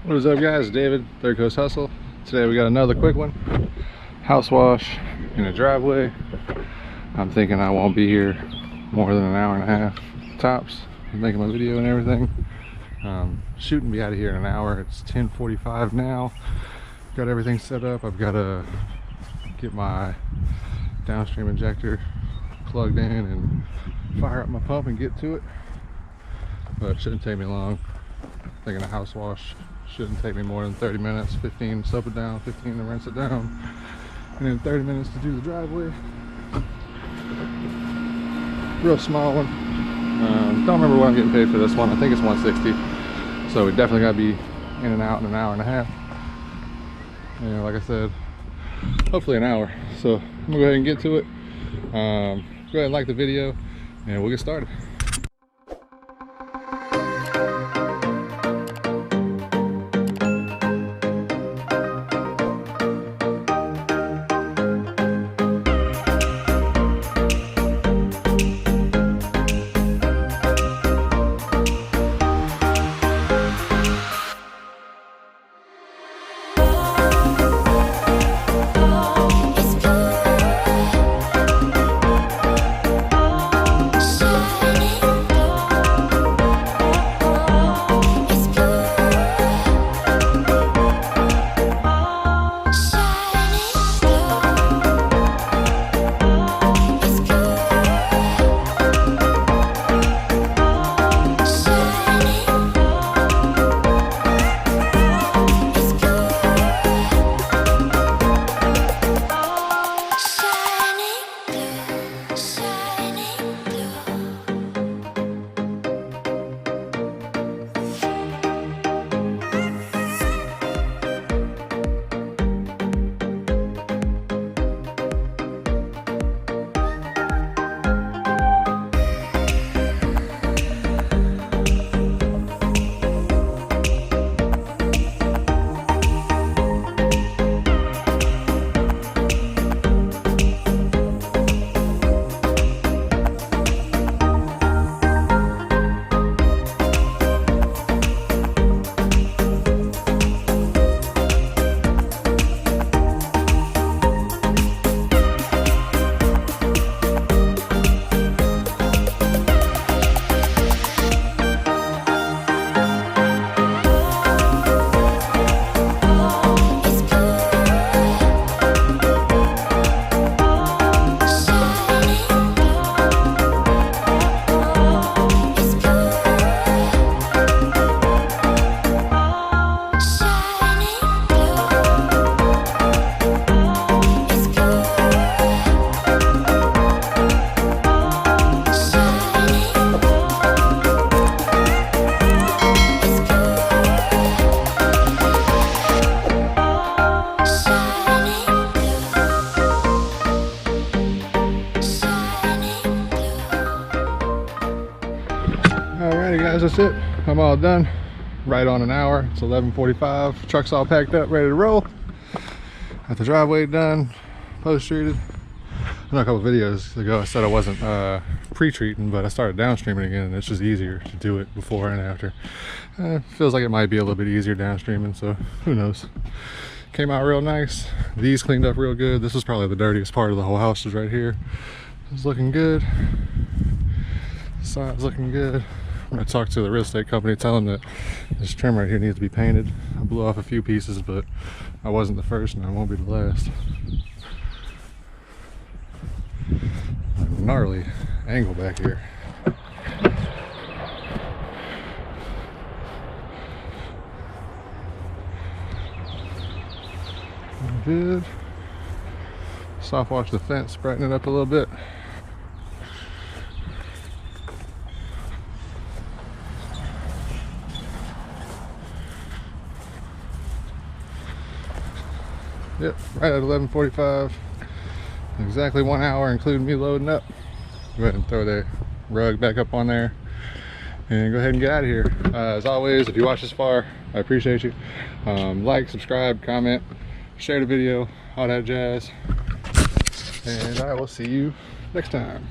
What is up, guys? David, Third Coast Hustle. Today we got another quick one. House wash in a driveway. I'm thinking I won't be here more than an hour and a half tops. I'm making my video and everything. Shooting be out of here in an hour. It's 10:45 now. Got everything set up. I've got to get my downstream injector plugged in and fire up my pump and get to it. But it shouldn't take me long. Thinking a house wash shouldn't take me more than 30 minutes, 15 to soap it down, 15 to rinse it down, and then 30 minutes to do the driveway. Real small one. Don't remember what I'm getting paid for this one. I think it's $160. So we definitely got to be in and out in an hour and a half. And like I said, hopefully an hour. So I'm gonna go ahead and get to it. Go ahead and like the video and we'll get started. Alrighty guys, that's it. I'm all done. Right on an hour. It's 11:45. Truck's all packed up, ready to roll. Got the driveway done, post treated. I know a couple videos ago I said I wasn't pre-treating, but I started downstreaming again, and it's just easier to do it before and after. Feels like it might be a little bit easier downstreaming, so who knows. Came out real nice. These cleaned up real good. This was probably the dirtiest part of the whole house, is right here. It's looking good. Side's looking good. I'm gonna talk to the real estate company, tell them that this trim right here needs to be painted. I blew off a few pieces, but I wasn't the first and I won't be the last. A gnarly angle back here. Good. Soft wash the fence, brighten it up a little bit. Yep, right at 11:45. Exactly 1 hour, including me loading up. Go ahead and throw the rug back up on there and go ahead and get out of here. As always, if you watch this far, I appreciate you. Like, subscribe, comment, share the video, all that jazz. And I will see you next time.